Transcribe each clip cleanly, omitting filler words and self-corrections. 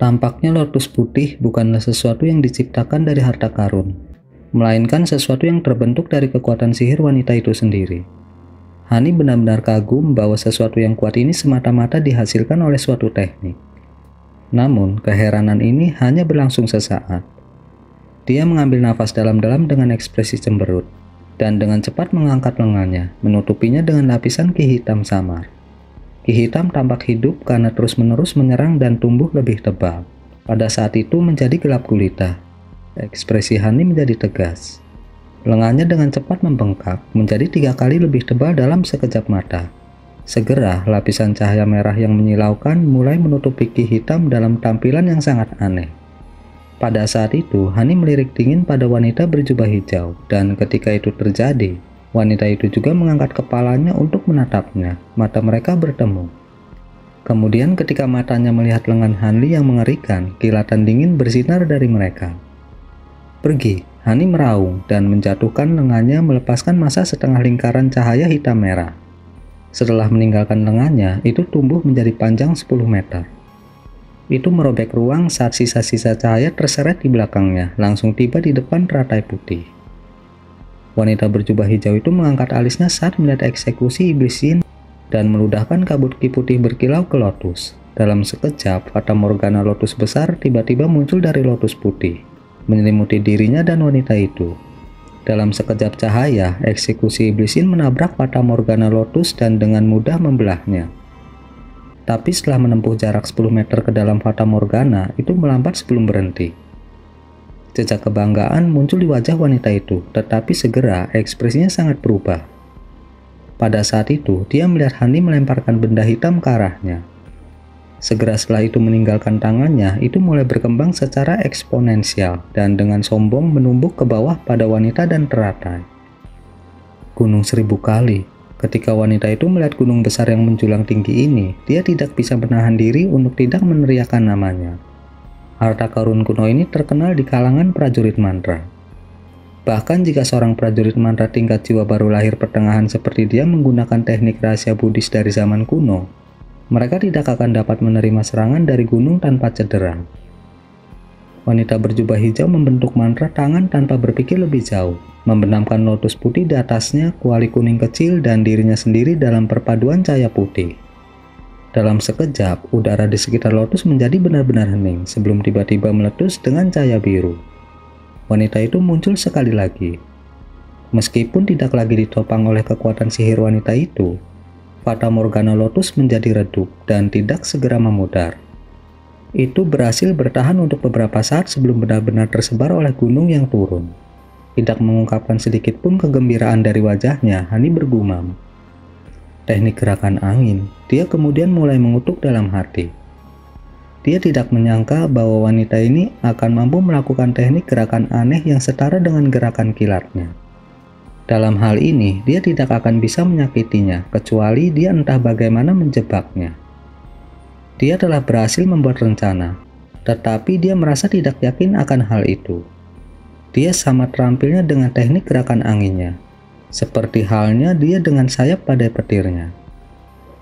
Tampaknya lotus putih bukanlah sesuatu yang diciptakan dari harta karun, melainkan sesuatu yang terbentuk dari kekuatan sihir wanita itu sendiri. Hani benar-benar kagum bahwa sesuatu yang kuat ini semata-mata dihasilkan oleh suatu teknik. Namun, keheranan ini hanya berlangsung sesaat. Dia mengambil nafas dalam-dalam dengan ekspresi cemberut, dan dengan cepat mengangkat lengannya, menutupinya dengan lapisan ki hitam samar. Ki hitam tampak hidup karena terus-menerus menyerang dan tumbuh lebih tebal. Pada saat itu menjadi gelap gulita. Ekspresi Hani menjadi tegas. Lengannya dengan cepat membengkak, menjadi 3 kali lebih tebal dalam sekejap mata. Segera, lapisan cahaya merah yang menyilaukan mulai menutupi ki hitam dalam tampilan yang sangat aneh. Pada saat itu, Hani melirik dingin pada wanita berjubah hijau, dan ketika itu terjadi, wanita itu juga mengangkat kepalanya untuk menatapnya. Mata mereka bertemu. Kemudian ketika matanya melihat lengan Hani yang mengerikan, kilatan dingin bersinar dari mereka. "Pergi," Hani meraung dan menjatuhkan lengannya melepaskan massa setengah lingkaran cahaya hitam merah. Setelah meninggalkan lengannya, itu tumbuh menjadi panjang 10 meter. Itu merobek ruang saat sisa-sisa cahaya terseret di belakangnya, langsung tiba di depan teratai putih. Wanita berjubah hijau itu mengangkat alisnya saat melihat eksekusi iblis jin dan meludahkan kabut ki putih berkilau ke lotus. Dalam sekejap, fata morgana lotus besar tiba-tiba muncul dari lotus putih, menyelimuti dirinya dan wanita itu. Dalam sekejap cahaya, eksekusi iblis jin menabrak fata morgana lotus dan dengan mudah membelahnya. Tapi setelah menempuh jarak 10 meter ke dalam fata morgana, itu melambat sebelum berhenti. Jejak kebanggaan muncul di wajah wanita itu, tetapi segera ekspresinya sangat berubah. Pada saat itu, dia melihat Hani melemparkan benda hitam ke arahnya. Segera setelah itu meninggalkan tangannya, itu mulai berkembang secara eksponensial dan dengan sombong menumbuk ke bawah pada wanita dan teratai. Gunung 1000 kali. Ketika wanita itu melihat gunung besar yang menjulang tinggi ini, dia tidak bisa menahan diri untuk tidak meneriakkan namanya. Harta karun kuno ini terkenal di kalangan prajurit mantra. Bahkan jika seorang prajurit mantra tingkat jiwa baru lahir pertengahan seperti dia menggunakan teknik rahasia Buddhis dari zaman kuno, mereka tidak akan dapat menerima serangan dari gunung tanpa cedera. Wanita berjubah hijau membentuk mantra tangan tanpa berpikir lebih jauh, membenamkan lotus putih di atasnya, kuali kuning kecil dan dirinya sendiri dalam perpaduan cahaya putih. Dalam sekejap, udara di sekitar lotus menjadi benar-benar hening sebelum tiba-tiba meletus dengan cahaya biru. Wanita itu muncul sekali lagi. Meskipun tidak lagi ditopang oleh kekuatan sihir wanita itu, fata morgana lotus menjadi redup dan tidak segera memudar. Itu berhasil bertahan untuk beberapa saat sebelum benar-benar tersebar oleh gunung yang turun. Tidak mengungkapkan sedikit pun kegembiraan dari wajahnya, Hani bergumam. Teknik gerakan angin. Dia kemudian mulai mengutuk dalam hati. Dia tidak menyangka bahwa wanita ini akan mampu melakukan teknik gerakan aneh yang setara dengan gerakan kilatnya. Dalam hal ini, dia tidak akan bisa menyakitinya, kecuali dia entah bagaimana menjebaknya. Dia telah berhasil membuat rencana, tetapi dia merasa tidak yakin akan hal itu. Dia sama terampilnya dengan teknik gerakan anginnya. Seperti halnya dia dengan sayap pada petirnya.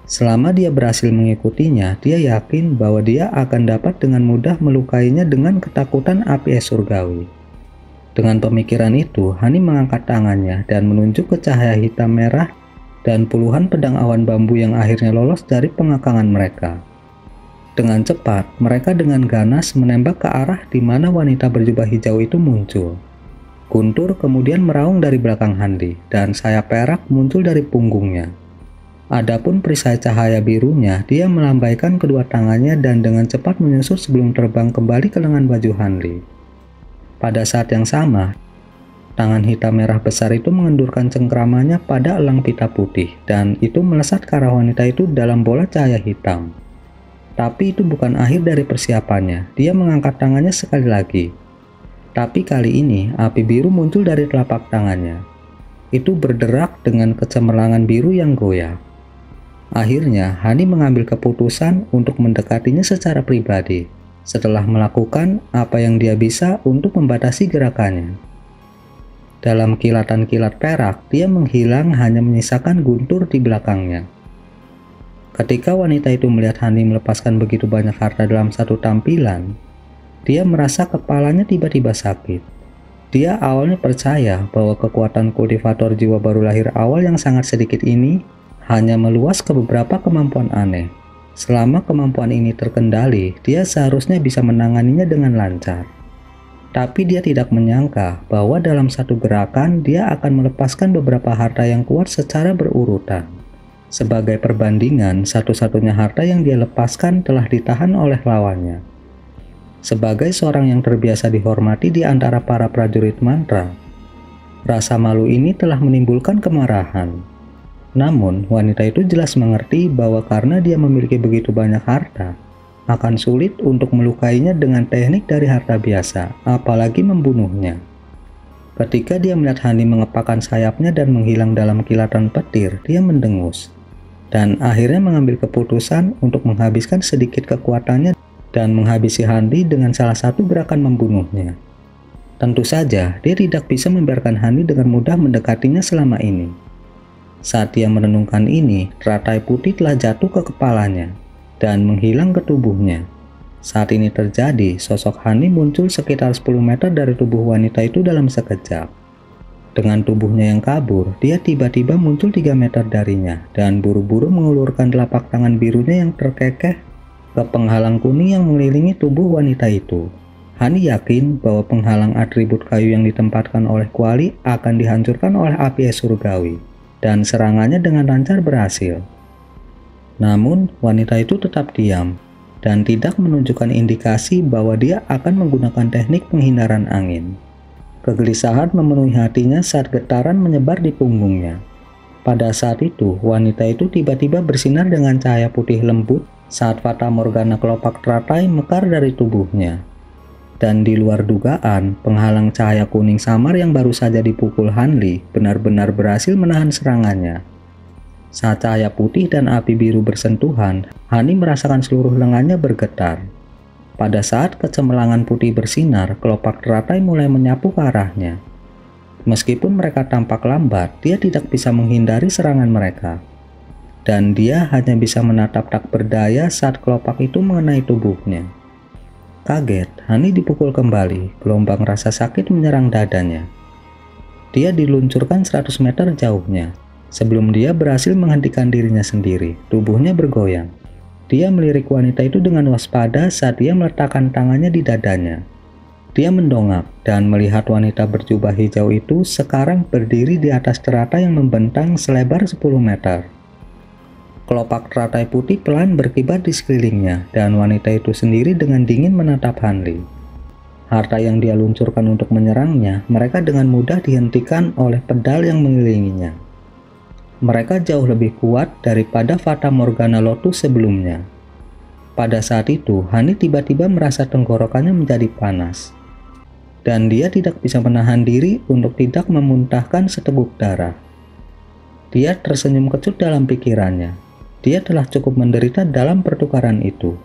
Selama dia berhasil mengikutinya, dia yakin bahwa dia akan dapat dengan mudah melukainya dengan ketakutan api es surgawi. Dengan pemikiran itu, Hani mengangkat tangannya dan menunjuk ke cahaya hitam merah dan puluhan pedang awan bambu yang akhirnya lolos dari pengakangan mereka. Dengan cepat, mereka dengan ganas menembak ke arah di mana wanita berjubah hijau itu muncul. Guntur kemudian meraung dari belakang Hani, dan sayap perak muncul dari punggungnya. Adapun perisai cahaya birunya, dia melambaikan kedua tangannya dan dengan cepat menyusut sebelum terbang kembali ke lengan baju Hani. Pada saat yang sama, tangan hitam merah besar itu mengendurkan cengkramannya pada elang pita putih, dan itu melesat ke arah wanita itu dalam bola cahaya hitam. Tapi itu bukan akhir dari persiapannya, dia mengangkat tangannya sekali lagi. Tapi kali ini, api biru muncul dari telapak tangannya. Itu berderak dengan kecemerlangan biru yang goyah. Akhirnya, Hani mengambil keputusan untuk mendekatinya secara pribadi, setelah melakukan apa yang dia bisa untuk membatasi gerakannya. Dalam kilatan kilat perak, dia menghilang hanya menyisakan guntur di belakangnya. Ketika wanita itu melihat Hani melepaskan begitu banyak harta dalam satu tampilan, dia merasa kepalanya tiba-tiba sakit. Dia awalnya percaya bahwa kekuatan kultivator jiwa baru lahir awal yang sangat sedikit ini hanya meluas ke beberapa kemampuan aneh. Selama kemampuan ini terkendali, dia seharusnya bisa menanganinya dengan lancar. Tapi dia tidak menyangka bahwa dalam satu gerakan dia akan melepaskan beberapa harta yang kuat secara berurutan. Sebagai perbandingan, satu-satunya harta yang dia lepaskan telah ditahan oleh lawannya. Sebagai seorang yang terbiasa dihormati di antara para prajurit mantra, rasa malu ini telah menimbulkan kemarahan. Namun, wanita itu jelas mengerti bahwa karena dia memiliki begitu banyak harta, akan sulit untuk melukainya dengan teknik dari harta biasa, apalagi membunuhnya. Ketika dia melihat Hani mengepakkan sayapnya dan menghilang dalam kilatan petir, dia mendengus, dan akhirnya mengambil keputusan untuk menghabiskan sedikit kekuatannya dan menghabisi Hani dengan salah satu gerakan membunuhnya. Tentu saja, dia tidak bisa membiarkan Hani dengan mudah mendekatinya selama ini. Saat dia merenungkan ini, teratai putih telah jatuh ke kepalanya dan menghilang ke tubuhnya. Saat ini terjadi, sosok Hani muncul sekitar 10 meter dari tubuh wanita itu dalam sekejap. Dengan tubuhnya yang kabur, dia tiba-tiba muncul 3 meter darinya dan buru-buru mengulurkan telapak tangan birunya yang terkekeh ke penghalang kuning yang mengelilingi tubuh wanita itu. Hani yakin bahwa penghalang atribut kayu yang ditempatkan oleh kuali akan dihancurkan oleh api es surgawi, dan serangannya dengan lancar berhasil. Namun, wanita itu tetap diam dan tidak menunjukkan indikasi bahwa dia akan menggunakan teknik penghindaran angin. Kegelisahan memenuhi hatinya saat getaran menyebar di punggungnya. Pada saat itu, wanita itu tiba-tiba bersinar dengan cahaya putih lembut saat Fata Morgana kelopak teratai mekar dari tubuhnya. Dan di luar dugaan, penghalang cahaya kuning samar yang baru saja dipukul Hanli benar-benar berhasil menahan serangannya. Saat cahaya putih dan api biru bersentuhan, Hani merasakan seluruh lengannya bergetar. Pada saat kecemerlangan putih bersinar, kelopak teratai mulai menyapu ke arahnya. Meskipun mereka tampak lambat, dia tidak bisa menghindari serangan mereka. Dan dia hanya bisa menatap tak berdaya saat kelopak itu mengenai tubuhnya. Kaget, Hani dipukul kembali, gelombang rasa sakit menyerang dadanya. Dia diluncurkan 100 meter jauhnya. Sebelum dia berhasil menghentikan dirinya sendiri, tubuhnya bergoyang. Dia melirik wanita itu dengan waspada saat dia meletakkan tangannya di dadanya. Dia mendongak dan melihat wanita berjubah hijau itu sekarang berdiri di atas teratai yang membentang selebar 10 meter. Kelopak teratai putih pelan berkibar di sekelilingnya, dan wanita itu sendiri dengan dingin menatap Hanli. Harta yang dia luncurkan untuk menyerangnya, mereka dengan mudah dihentikan oleh pedal yang mengelilinginya. Mereka jauh lebih kuat daripada Fata Morgana Lotus sebelumnya. Pada saat itu, Hani tiba-tiba merasa tenggorokannya menjadi panas. Dan dia tidak bisa menahan diri untuk tidak memuntahkan seteguk darah. Dia tersenyum kecut dalam pikirannya. Dia telah cukup menderita dalam pertukaran itu.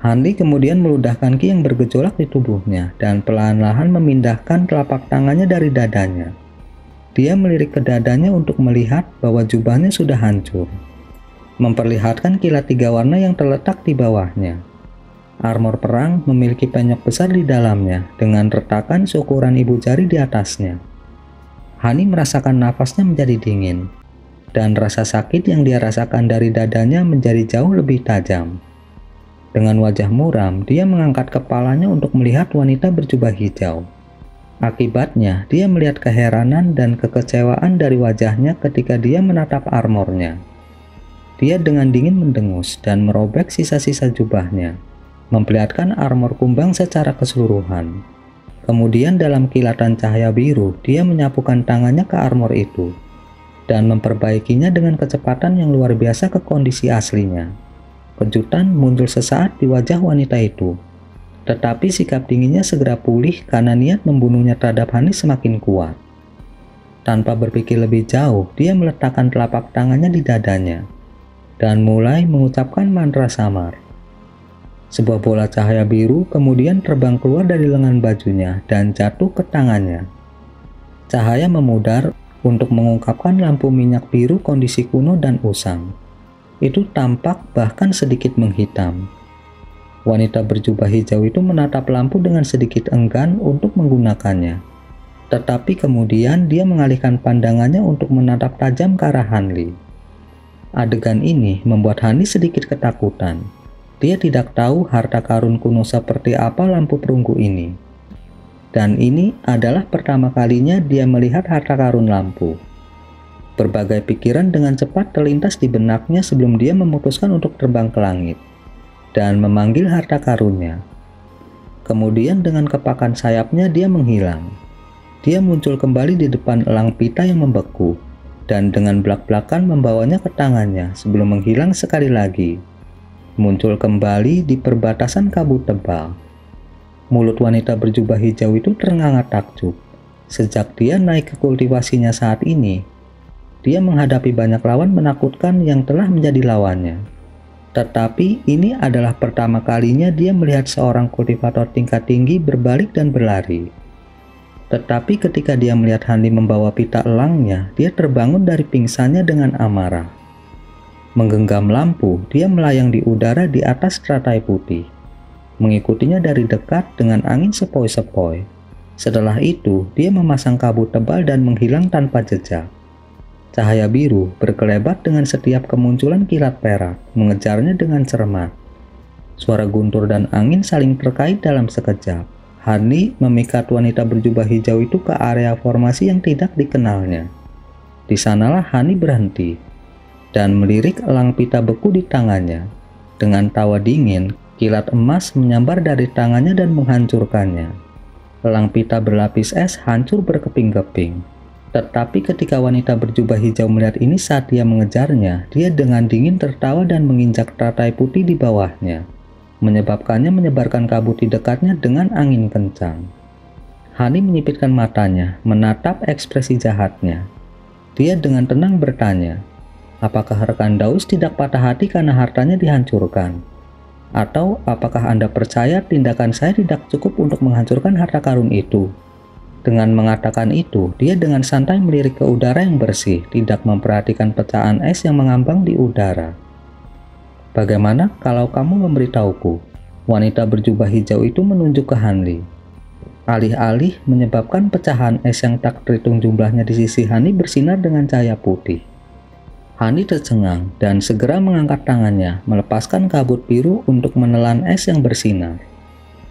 Hanli kemudian meludahkan ki yang bergejolak di tubuhnya dan perlahan-lahan memindahkan telapak tangannya dari dadanya. Dia melirik ke dadanya untuk melihat bahwa jubahnya sudah hancur, memperlihatkan kilat 3 warna yang terletak di bawahnya. Armor perang memiliki penyok besar di dalamnya dengan retakan seukuran ibu jari di atasnya. Hani merasakan nafasnya menjadi dingin, dan rasa sakit yang dia rasakan dari dadanya menjadi jauh lebih tajam. Dengan wajah muram, dia mengangkat kepalanya untuk melihat wanita berjubah hijau. Akibatnya, dia melihat keheranan dan kekecewaan dari wajahnya ketika dia menatap armornya. Dia dengan dingin mendengus dan merobek sisa-sisa jubahnya, memperlihatkan armor kumbang secara keseluruhan. Kemudian dalam kilatan cahaya biru, dia menyapukan tangannya ke armor itu dan memperbaikinya dengan kecepatan yang luar biasa ke kondisi aslinya. Kejutan muncul sesaat di wajah wanita itu, tetapi sikap dinginnya segera pulih karena niat membunuhnya terhadap Hani semakin kuat. Tanpa berpikir lebih jauh, dia meletakkan telapak tangannya di dadanya dan mulai mengucapkan mantra samar. Sebuah bola cahaya biru kemudian terbang keluar dari lengan bajunya dan jatuh ke tangannya. Cahaya memudar untuk mengungkapkan lampu minyak biru kondisi kuno dan usang. itu tampak bahkan sedikit menghitam. Wanita berjubah hijau itu menatap lampu dengan sedikit enggan untuk menggunakannya. Tetapi kemudian dia mengalihkan pandangannya untuk menatap tajam ke arah Hanli. Adegan ini membuat Hani sedikit ketakutan. Dia tidak tahu harta karun kuno seperti apa lampu perunggu ini. Dan ini adalah pertama kalinya dia melihat harta karun lampu. Berbagai pikiran dengan cepat terlintas di benaknya sebelum dia memutuskan untuk terbang ke langit dan memanggil harta karunnya. Kemudian dengan kepakan sayapnya dia menghilang. Dia muncul kembali di depan elang pita yang membeku dan dengan belak-belakan membawanya ke tangannya sebelum menghilang sekali lagi. Muncul kembali di perbatasan kabut tebal. Mulut wanita berjubah hijau itu ternganga takjub. Sejak dia naik ke kultivasinya saat ini, dia menghadapi banyak lawan menakutkan yang telah menjadi lawannya. Tetapi ini adalah pertama kalinya dia melihat seorang kultivator tingkat tinggi berbalik dan berlari. Tetapi ketika dia melihat Hanli membawa pita elangnya, dia terbangun dari pingsannya dengan amarah. Menggenggam lampu, dia melayang di udara di atas teratai putih, mengikutinya dari dekat dengan angin sepoi-sepoi. Setelah itu, dia memasang kabut tebal dan menghilang tanpa jejak. Cahaya biru berkelebat dengan setiap kemunculan kilat perak, mengejarnya dengan cermat. Suara guntur dan angin saling terkait dalam sekejap. Hanli memikat wanita berjubah hijau itu ke area formasi yang tidak dikenalnya. Di sanalah Hani berhenti dan melirik elang pita beku di tangannya. Dengan tawa dingin, kilat emas menyambar dari tangannya dan menghancurkannya. Elang pita berlapis es hancur berkeping-keping. Tetapi ketika wanita berjubah hijau melihat ini saat dia mengejarnya, dia dengan dingin tertawa dan menginjak teratai putih di bawahnya, menyebabkannya menyebarkan kabut di dekatnya dengan angin kencang. Hani menyipitkan matanya, menatap ekspresi jahatnya. Dia dengan tenang bertanya, apakah rekan Daus tidak patah hati karena hartanya dihancurkan? Atau apakah Anda percaya tindakan saya tidak cukup untuk menghancurkan harta karun itu? Dengan mengatakan itu, dia dengan santai melirik ke udara yang bersih, tidak memperhatikan pecahan es yang mengambang di udara. Bagaimana kalau kamu memberitahuku? Wanita berjubah hijau itu menunjuk ke Hanli. Alih-alih menyebabkan pecahan es yang tak terhitung jumlahnya di sisi Hani bersinar dengan cahaya putih. Hani tercengang dan segera mengangkat tangannya, melepaskan kabut biru untuk menelan es yang bersinar.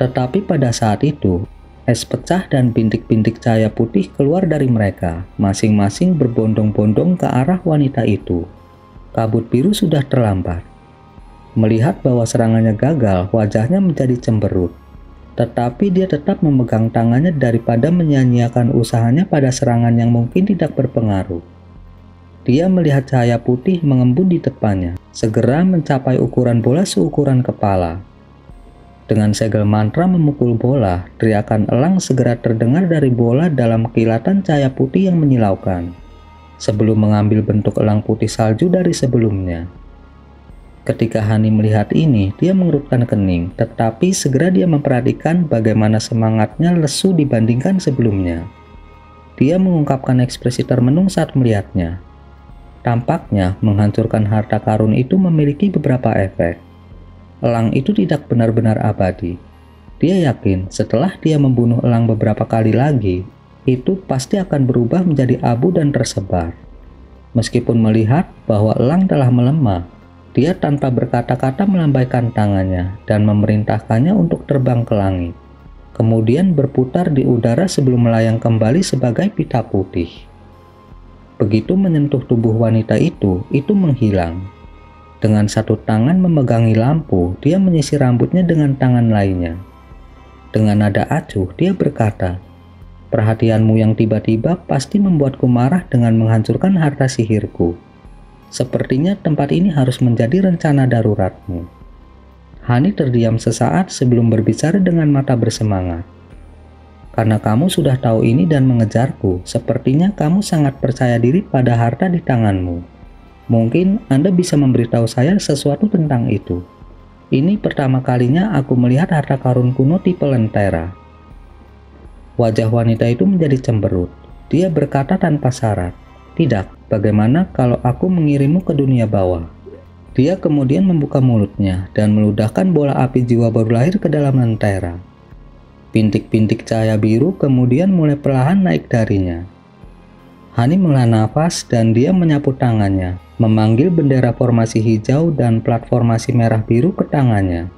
Tetapi pada saat itu, es pecah dan bintik-bintik cahaya putih keluar dari mereka, masing-masing berbondong-bondong ke arah wanita itu. Kabut biru sudah terlambat. Melihat bahwa serangannya gagal, wajahnya menjadi cemberut. Tetapi dia tetap memegang tangannya daripada menyia-nyiakan usahanya pada serangan yang mungkin tidak berpengaruh. Dia melihat cahaya putih mengembun di depannya, segera mencapai ukuran bola seukuran kepala. Dengan segel mantra memukul bola, teriakan elang segera terdengar dari bola dalam kilatan cahaya putih yang menyilaukan, sebelum mengambil bentuk elang putih salju dari sebelumnya. Ketika Hani melihat ini, dia mengerutkan kening, tetapi segera dia memperhatikan bagaimana semangatnya lesu dibandingkan sebelumnya. Dia mengungkapkan ekspresi termenung saat melihatnya. Tampaknya menghancurkan harta karun itu memiliki beberapa efek. Elang itu tidak benar-benar abadi. Dia yakin setelah dia membunuh elang beberapa kali lagi, itu pasti akan berubah menjadi abu dan tersebar. Meskipun melihat bahwa elang telah melemah, dia tanpa berkata-kata melambaikan tangannya dan memerintahkannya untuk terbang ke langit. Kemudian berputar di udara sebelum melayang kembali sebagai pita putih. Begitu menyentuh tubuh wanita itu menghilang. Dengan satu tangan memegangi lampu, dia menyisir rambutnya dengan tangan lainnya. Dengan nada acuh, dia berkata, "Perhatianmu yang tiba-tiba pasti membuatku marah dengan menghancurkan harta sihirku. Sepertinya tempat ini harus menjadi rencana daruratmu." Hani terdiam sesaat sebelum berbicara dengan mata bersemangat. "Karena kamu sudah tahu ini dan mengejarku, sepertinya kamu sangat percaya diri pada harta di tanganmu. Mungkin Anda bisa memberitahu saya sesuatu tentang itu. Ini pertama kalinya aku melihat harta karun kuno tipe lentera." Wajah wanita itu menjadi cemberut. Dia berkata tanpa syarat, "Tidak, bagaimana kalau aku mengirimmu ke dunia bawah?" Dia kemudian membuka mulutnya dan meludahkan bola api jiwa baru lahir ke dalam lentera. Pintik-pintik cahaya biru kemudian mulai perlahan naik darinya. Hani menghela nafas dan dia menyapu tangannya, memanggil bendera formasi hijau dan plat formasi merah biru ke tangannya.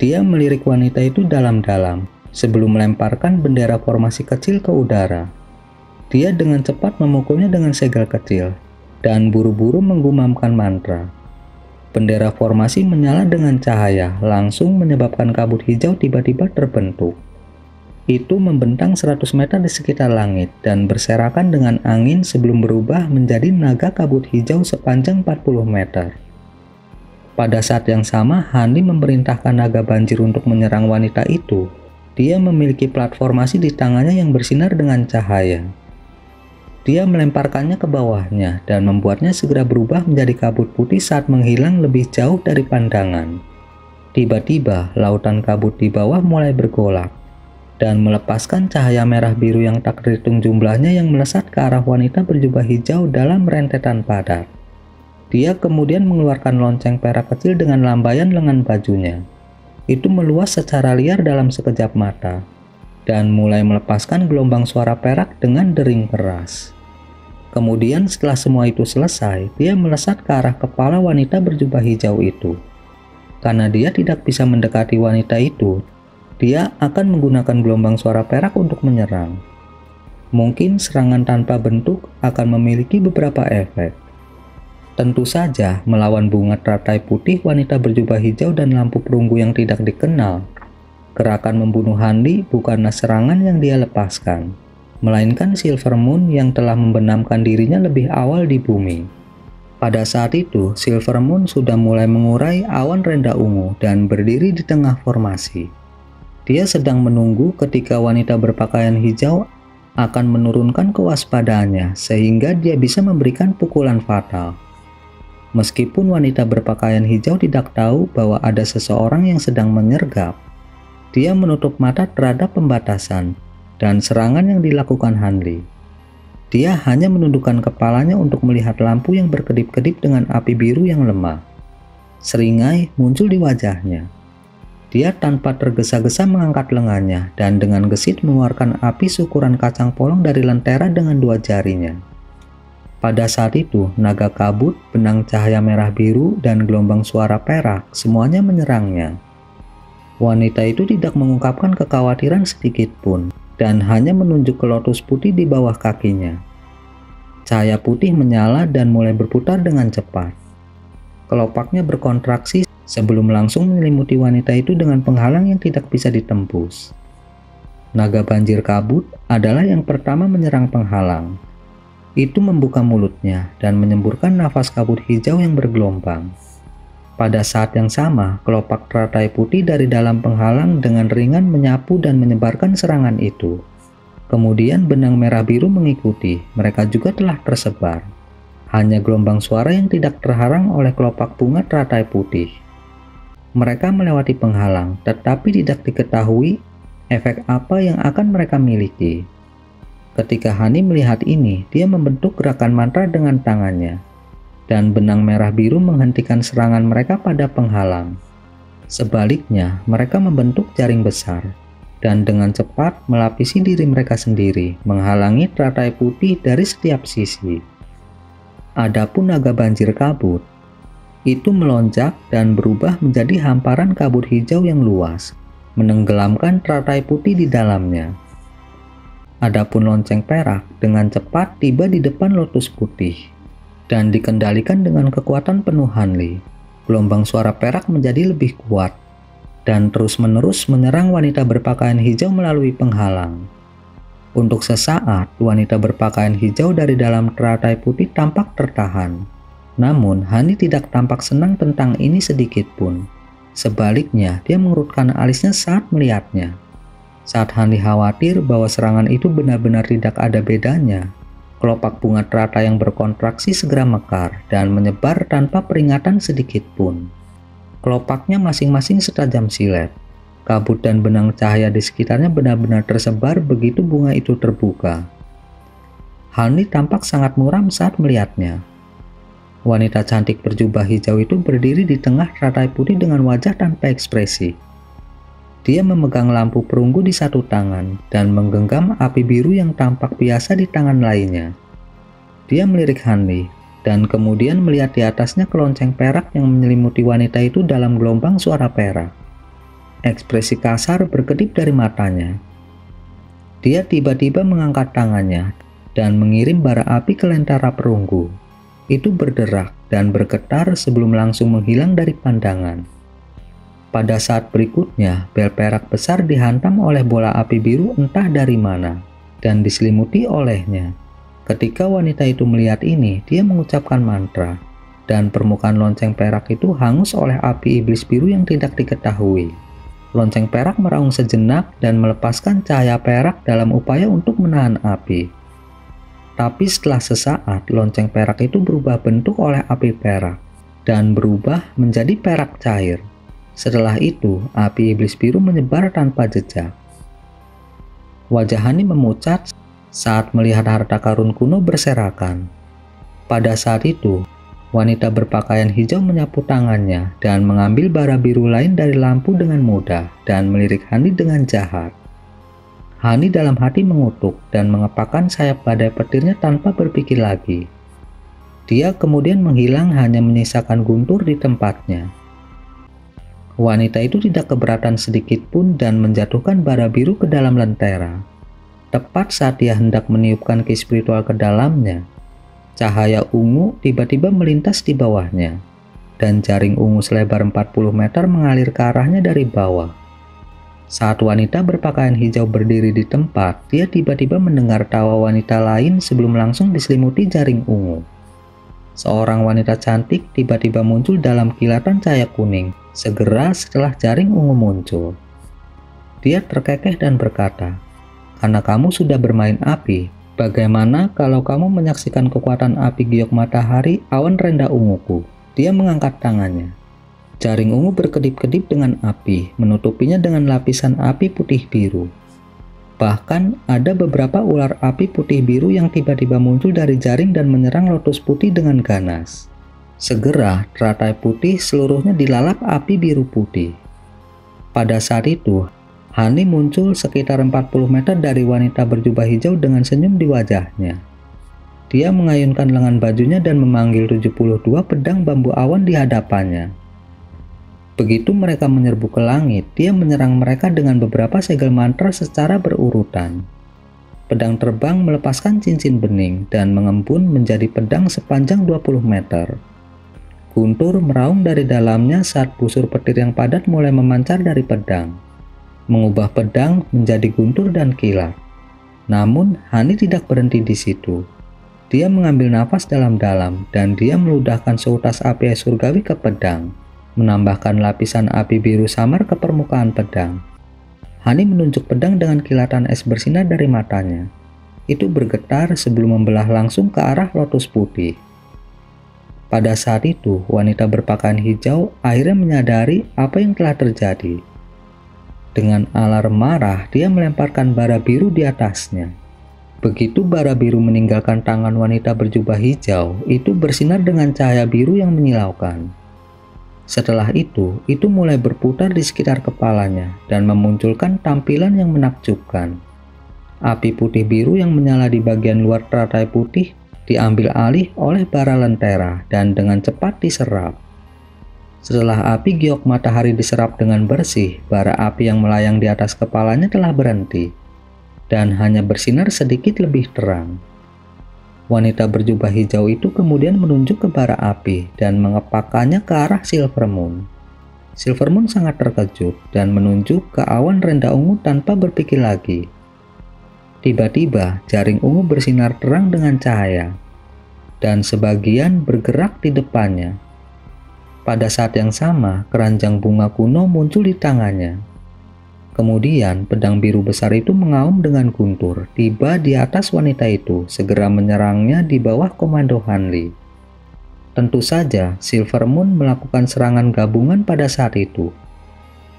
Dia melirik wanita itu dalam-dalam sebelum melemparkan bendera formasi kecil ke udara. Dia dengan cepat memukulnya dengan segel kecil dan buru-buru menggumamkan mantra. Bendera formasi menyala dengan cahaya, langsung menyebabkan kabut hijau tiba-tiba terbentuk. Itu membentang 100 meter di sekitar langit dan berserakan dengan angin sebelum berubah menjadi naga kabut hijau sepanjang 40 meter. Pada saat yang sama, Hani memerintahkan naga banjir untuk menyerang wanita itu. Dia memiliki platformasi di tangannya yang bersinar dengan cahaya. Dia melemparkannya ke bawahnya dan membuatnya segera berubah menjadi kabut putih saat menghilang lebih jauh dari pandangan. Tiba-tiba, lautan kabut di bawah mulai bergolak dan melepaskan cahaya merah biru yang tak terhitung jumlahnya yang melesat ke arah wanita berjubah hijau dalam rentetan padat. Dia kemudian mengeluarkan lonceng perak kecil dengan lambaian lengan bajunya. Itu meluas secara liar dalam sekejap mata dan mulai melepaskan gelombang suara perak dengan dering keras. Kemudian setelah semua itu selesai, dia melesat ke arah kepala wanita berjubah hijau itu. Karena dia tidak bisa mendekati wanita itu, dia akan menggunakan gelombang suara perak untuk menyerang. Mungkin serangan tanpa bentuk akan memiliki beberapa efek. Tentu saja, melawan bunga teratai putih, wanita berjubah hijau dan lampu perunggu yang tidak dikenal, gerakan membunuh Hani bukanlah serangan yang dia lepaskan, melainkan Silver Moon yang telah membenamkan dirinya lebih awal di bumi. Pada saat itu, Silver Moon sudah mulai mengurai awan renda ungu dan berdiri di tengah formasi. Dia sedang menunggu ketika wanita berpakaian hijau akan menurunkan kewaspadaannya sehingga dia bisa memberikan pukulan fatal. Meskipun wanita berpakaian hijau tidak tahu bahwa ada seseorang yang sedang menyergap, dia menutup mata terhadap pembatasan dan serangan yang dilakukan Hanli. Dia hanya menundukkan kepalanya untuk melihat lampu yang berkedip-kedip dengan api biru yang lemah. Seringai muncul di wajahnya. Dia tanpa tergesa-gesa mengangkat lengannya dan dengan gesit mengeluarkan api seukuran kacang polong dari lentera dengan 2 jarinya. Pada saat itu, naga kabut, benang cahaya merah biru, dan gelombang suara perak semuanya menyerangnya. Wanita itu tidak mengungkapkan kekhawatiran sedikit pun dan hanya menunjuk ke lotus putih di bawah kakinya. Cahaya putih menyala dan mulai berputar dengan cepat. Kelopaknya berkontraksi sebelum langsung menyelimuti wanita itu dengan penghalang yang tidak bisa ditembus. Naga banjir kabut adalah yang pertama menyerang penghalang. Itu membuka mulutnya dan menyemburkan nafas kabut hijau yang bergelombang. Pada saat yang sama, kelopak teratai putih dari dalam penghalang dengan ringan menyapu dan menyebarkan serangan itu. Kemudian benang merah biru mengikuti, mereka juga telah tersebar. Hanya gelombang suara yang tidak terhalang oleh kelopak bunga teratai putih. Mereka melewati penghalang, tetapi tidak diketahui efek apa yang akan mereka miliki. Ketika Hani melihat ini, dia membentuk gerakan mantra dengan tangannya. Dan benang merah biru menghentikan serangan mereka pada penghalang. Sebaliknya, mereka membentuk jaring besar dan dengan cepat melapisi diri mereka sendiri, menghalangi teratai putih dari setiap sisi. Adapun naga banjir kabut, itu melonjak dan berubah menjadi hamparan kabut hijau yang luas, menenggelamkan teratai putih di dalamnya. Adapun lonceng perak dengan cepat tiba di depan lotus putih dan dikendalikan dengan kekuatan penuh Hanli. Gelombang suara perak menjadi lebih kuat dan terus-menerus menyerang wanita berpakaian hijau melalui penghalang. Untuk sesaat, wanita berpakaian hijau dari dalam teratai putih tampak tertahan. Namun, Hani tidak tampak senang tentang ini sedikit pun. Sebaliknya, dia mengerutkan alisnya saat melihatnya. Saat Hani khawatir bahwa serangan itu benar-benar tidak ada bedanya, kelopak bunga teratai yang berkontraksi segera mekar dan menyebar tanpa peringatan sedikit pun. Kelopaknya masing-masing setajam silet. Kabut dan benang cahaya di sekitarnya benar-benar tersebar begitu bunga itu terbuka. Hani tampak sangat muram saat melihatnya. Wanita cantik berjubah hijau itu berdiri di tengah teratai putih dengan wajah tanpa ekspresi. Dia memegang lampu perunggu di satu tangan dan menggenggam api biru yang tampak biasa di tangan lainnya. Dia melirik Hanli dan kemudian melihat di atasnya kelonceng perak yang menyelimuti wanita itu dalam gelombang suara perak. Ekspresi kasar berkedip dari matanya. Dia tiba-tiba mengangkat tangannya dan mengirim bara api ke lentera perunggu. Itu berderak dan bergetar sebelum langsung menghilang dari pandangan. Pada saat berikutnya, bel perak besar dihantam oleh bola api biru entah dari mana dan diselimuti olehnya. Ketika wanita itu melihat ini, dia mengucapkan mantra, dan permukaan lonceng perak itu hangus oleh api iblis biru yang tidak diketahui. Lonceng perak meraung sejenak dan melepaskan cahaya perak dalam upaya untuk menahan api. Tapi setelah sesaat, lonceng perak itu berubah bentuk oleh api perak dan berubah menjadi perak cair. Setelah itu, api iblis biru menyebar tanpa jejak. Wajah Hani memucat saat melihat harta karun kuno berserakan. Pada saat itu, wanita berpakaian hijau menyapu tangannya dan mengambil bara biru lain dari lampu dengan mudah dan melirik Hani dengan jahat. Hani dalam hati mengutuk dan mengepakkan sayap badai petirnya tanpa berpikir lagi. Dia kemudian menghilang hanya menyisakan guntur di tempatnya. Wanita itu tidak keberatan sedikit pun dan menjatuhkan bara biru ke dalam lentera. Tepat saat dia hendak meniupkan ki spiritual ke dalamnya, cahaya ungu tiba-tiba melintas di bawahnya, dan jaring ungu selebar 40 meter mengalir ke arahnya dari bawah. Saat wanita berpakaian hijau berdiri di tempat, dia tiba-tiba mendengar tawa wanita lain sebelum langsung diselimuti jaring ungu. Seorang wanita cantik tiba-tiba muncul dalam kilatan cahaya kuning, segera setelah jaring ungu muncul. Dia terkekeh dan berkata, "Karena kamu sudah bermain api, bagaimana kalau kamu menyaksikan kekuatan api giok matahari awan rendah unguku?" Dia mengangkat tangannya. Jaring ungu berkedip-kedip dengan api, menutupinya dengan lapisan api putih biru. Bahkan ada beberapa ular api putih biru yang tiba-tiba muncul dari jaring dan menyerang lotus putih dengan ganas. Segera, teratai putih seluruhnya dilalap api biru putih. Pada saat itu, Hani muncul sekitar 40 meter dari wanita berjubah hijau dengan senyum di wajahnya. Dia mengayunkan lengan bajunya dan memanggil 72 pedang bambu awan di hadapannya. Begitu mereka menyerbu ke langit, dia menyerang mereka dengan beberapa segel mantra secara berurutan. Pedang terbang melepaskan cincin bening dan mengembun menjadi pedang sepanjang 20 meter. Guntur meraung dari dalamnya saat busur petir yang padat mulai memancar dari pedang, mengubah pedang menjadi guntur dan kilat. Namun, Hani tidak berhenti di situ. Dia mengambil nafas dalam-dalam dan dia meludahkan seutas api surgawi ke pedang, menambahkan lapisan api biru samar ke permukaan pedang. Hani menunjuk pedang dengan kilatan es bersinar dari matanya. Itu bergetar sebelum membelah langsung ke arah lotus putih. Pada saat itu, wanita berpakaian hijau akhirnya menyadari apa yang telah terjadi. Dengan alarm marah, dia melemparkan bara biru di atasnya. Begitu bara biru meninggalkan tangan wanita berjubah hijau, itu bersinar dengan cahaya biru yang menyilaukan. Setelah itu mulai berputar di sekitar kepalanya dan memunculkan tampilan yang menakjubkan. Api putih biru yang menyala di bagian luar teratai putih diambil alih oleh bara lentera dan dengan cepat diserap. Setelah api giok matahari diserap dengan bersih, bara api yang melayang di atas kepalanya telah berhenti dan hanya bersinar sedikit lebih terang. Wanita berjubah hijau itu kemudian menunjuk ke bara api dan mengepakkannya ke arah Silver Moon. Silver Moon sangat terkejut dan menunjuk ke awan rendah ungu tanpa berpikir lagi. Tiba-tiba jaring ungu bersinar terang dengan cahaya, dan sebagian bergerak di depannya. Pada saat yang sama, keranjang bunga kuno muncul di tangannya. Kemudian pedang biru besar itu mengaum dengan guntur, tiba di atas wanita itu, segera menyerangnya di bawah komando Hanli. Tentu saja, Silver Moon melakukan serangan gabungan pada saat itu.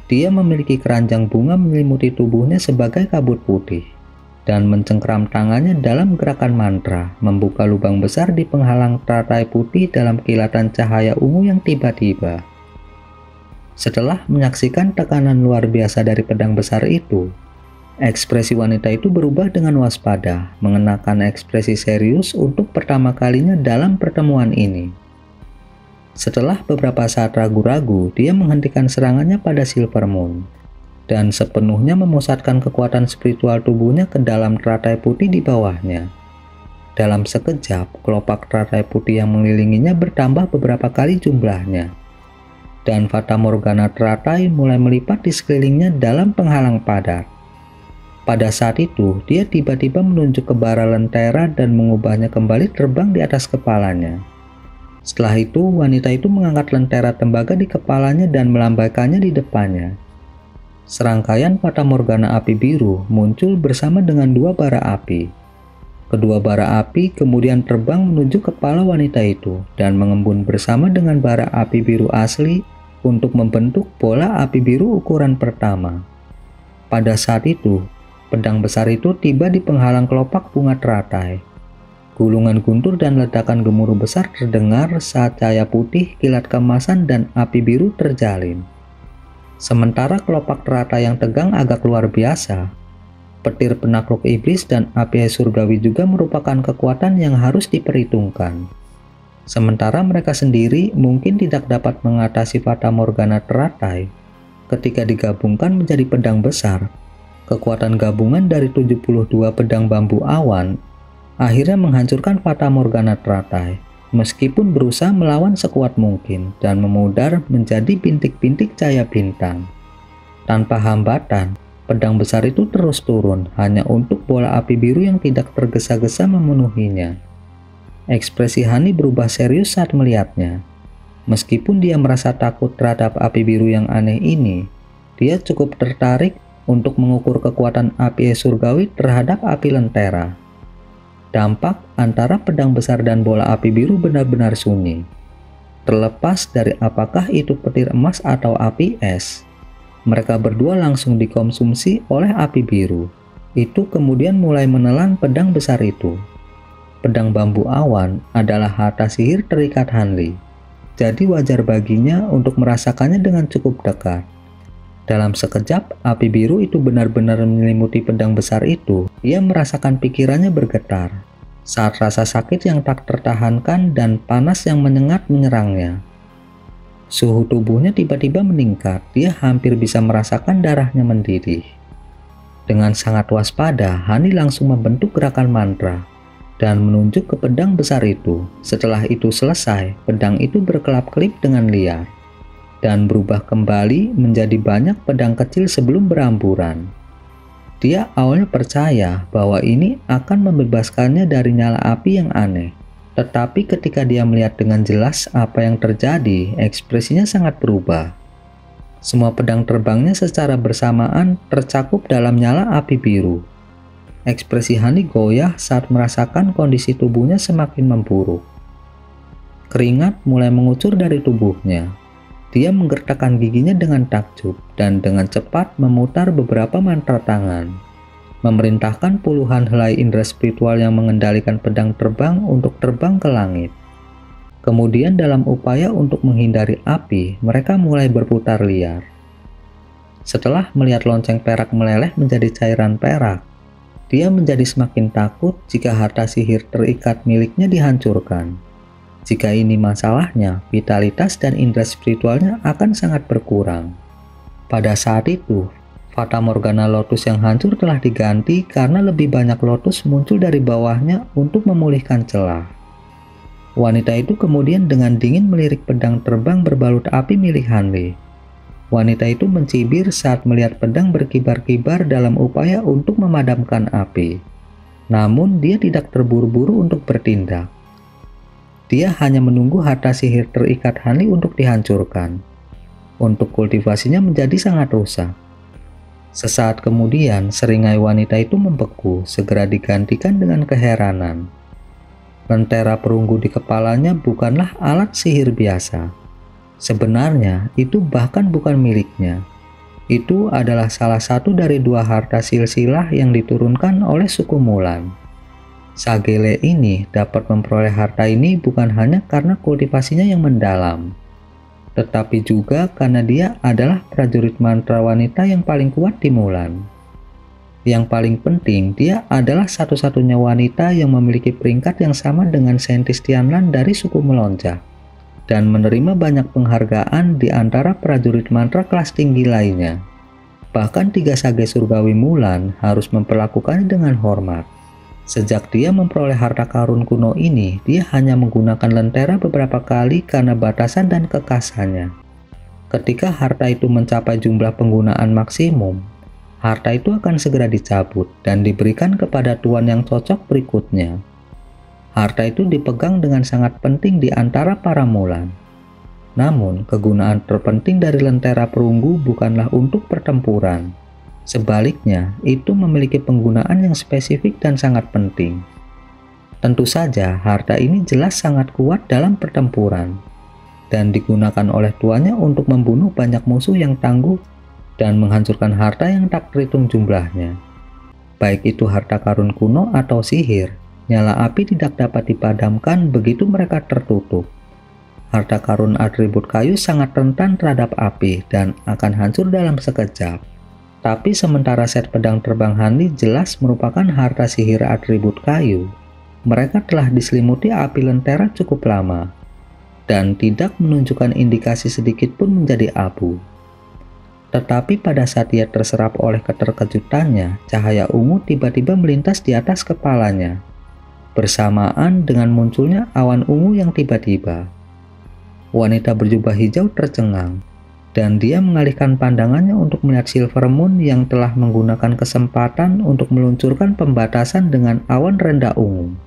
Dia memiliki keranjang bunga menyelimuti tubuhnya sebagai kabut putih. dan mencengkram tangannya dalam gerakan mantra, membuka lubang besar di penghalang teratai putih dalam kilatan cahaya ungu yang tiba-tiba. Setelah menyaksikan tekanan luar biasa dari pedang besar itu, ekspresi wanita itu berubah dengan waspada, mengenakan ekspresi serius untuk pertama kalinya dalam pertemuan ini. Setelah beberapa saat ragu-ragu, dia menghentikan serangannya pada Silver Moon, dan sepenuhnya memusatkan kekuatan spiritual tubuhnya ke dalam teratai putih di bawahnya. Dalam sekejap, kelopak teratai putih yang mengelilinginya bertambah beberapa kali jumlahnya, dan Fata Morgana teratai mulai melipat di sekelilingnya dalam penghalang padat. Pada saat itu, dia tiba-tiba menunjuk ke bara lentera dan mengubahnya kembali terbang di atas kepalanya. Setelah itu, wanita itu mengangkat lentera tembaga di kepalanya dan melambaikannya di depannya. Serangkaian Fata Morgana api biru muncul bersama dengan dua bara api. Kedua bara api kemudian terbang menuju kepala wanita itu dan mengembun bersama dengan bara api biru asli untuk membentuk bola api biru ukuran pertama. Pada saat itu, pedang besar itu tiba di penghalang kelopak bunga teratai. Gulungan guntur dan ledakan gemuruh besar terdengar saat cahaya putih, kilat keemasan, dan api biru terjalin. Sementara kelopak teratai yang tegang agak luar biasa, petir penakluk iblis dan api surgawi juga merupakan kekuatan yang harus diperhitungkan. Sementara mereka sendiri mungkin tidak dapat mengatasi Fata Morgana teratai, ketika digabungkan menjadi pedang besar, kekuatan gabungan dari 72 pedang bambu awan akhirnya menghancurkan Fata Morgana teratai, meskipun berusaha melawan sekuat mungkin dan memudar menjadi bintik-bintik cahaya bintang. Tanpa hambatan, pedang besar itu terus turun hanya untuk bola api biru yang tidak tergesa-gesa memenuhinya. Ekspresi Hani berubah serius saat melihatnya. Meskipun dia merasa takut terhadap api biru yang aneh ini, dia cukup tertarik untuk mengukur kekuatan api surgawi terhadap api lentera. Dampak antara pedang besar dan bola api biru benar-benar sunyi. Terlepas dari apakah itu petir emas atau api es, mereka berdua langsung dikonsumsi oleh api biru. Itu kemudian mulai menelan pedang besar itu. Pedang bambu awan adalah harta sihir terikat Hanli, jadi wajar baginya untuk merasakannya dengan cukup dekat. Dalam sekejap, api biru itu benar-benar menyelimuti pedang besar itu. Ia merasakan pikirannya bergetar saat rasa sakit yang tak tertahankan dan panas yang menyengat menyerangnya. Suhu tubuhnya tiba-tiba meningkat. Dia hampir bisa merasakan darahnya mendidih. Dengan sangat waspada, Hani langsung membentuk gerakan mantra dan menunjuk ke pedang besar itu. Setelah itu selesai, pedang itu berkelap-kelip dengan liar dan berubah kembali menjadi banyak pedang kecil sebelum beramburan. Dia awalnya percaya bahwa ini akan membebaskannya dari nyala api yang aneh. Tetapi ketika dia melihat dengan jelas apa yang terjadi, ekspresinya sangat berubah. Semua pedang terbangnya secara bersamaan tercakup dalam nyala api biru. Ekspresi Hani goyah saat merasakan kondisi tubuhnya semakin memburuk. Keringat mulai mengucur dari tubuhnya. Dia menggertakkan giginya dengan takjub dan dengan cepat memutar beberapa mantra tangan, memerintahkan puluhan helai indera spiritual yang mengendalikan pedang terbang untuk terbang ke langit. Kemudian dalam upaya untuk menghindari api, mereka mulai berputar liar. Setelah melihat lonceng perak meleleh menjadi cairan perak, dia menjadi semakin takut jika harta sihir terikat miliknya dihancurkan. Jika ini masalahnya, vitalitas dan indera spiritualnya akan sangat berkurang. Pada saat itu, Fata Morgana Lotus yang hancur telah diganti karena lebih banyak Lotus muncul dari bawahnya untuk memulihkan celah. Wanita itu kemudian dengan dingin melirik pedang terbang berbalut api milik Hanli. Wanita itu mencibir saat melihat pedang berkibar-kibar dalam upaya untuk memadamkan api. Namun dia tidak terburu-buru untuk bertindak. Dia hanya menunggu harta sihir terikat Hanli untuk dihancurkan. Untuk kultivasinya menjadi sangat rusak. Sesaat kemudian, seringai wanita itu membeku, segera digantikan dengan keheranan. Lentera perunggu di kepalanya bukanlah alat sihir biasa. Sebenarnya, itu bahkan bukan miliknya. Itu adalah salah satu dari dua harta silsilah yang diturunkan oleh suku Mulan. Sagele ini dapat memperoleh harta ini bukan hanya karena kultivasinya yang mendalam, tetapi juga karena dia adalah prajurit mantra wanita yang paling kuat di Mulan. Yang paling penting, dia adalah satu-satunya wanita yang memiliki peringkat yang sama dengan saintis Tianlan dari suku Melonca, dan menerima banyak penghargaan di antara prajurit mantra kelas tinggi lainnya. Bahkan 3 sage surgawi Mulan harus memperlakukannya dengan hormat. Sejak dia memperoleh harta karun kuno ini, dia hanya menggunakan lentera beberapa kali karena batasan dan kekasannya. Ketika harta itu mencapai jumlah penggunaan maksimum, harta itu akan segera dicabut dan diberikan kepada tuan yang cocok berikutnya. Harta itu dipegang dengan sangat penting di antara para Mulan. Namun, kegunaan terpenting dari lentera perunggu bukanlah untuk pertempuran. Sebaliknya, itu memiliki penggunaan yang spesifik dan sangat penting. Tentu saja, harta ini jelas sangat kuat dalam pertempuran, dan digunakan oleh tuannya untuk membunuh banyak musuh yang tangguh dan menghancurkan harta yang tak terhitung jumlahnya. Baik itu harta karun kuno atau sihir, nyala api tidak dapat dipadamkan begitu mereka tertutup. Harta karun atribut kayu sangat rentan terhadap api dan akan hancur dalam sekejap. Tapi sementara set pedang terbang Hanli jelas merupakan harta sihir atribut kayu, mereka telah diselimuti api lentera cukup lama, dan tidak menunjukkan indikasi sedikit pun menjadi abu. Tetapi pada saat ia terserap oleh keterkejutannya, cahaya ungu tiba-tiba melintas di atas kepalanya, bersamaan dengan munculnya awan ungu yang tiba-tiba. Wanita berjubah hijau tercengang, dan dia mengalihkan pandangannya untuk melihat Silver Moon yang telah menggunakan kesempatan untuk meluncurkan pembatasan dengan awan rendah ungu.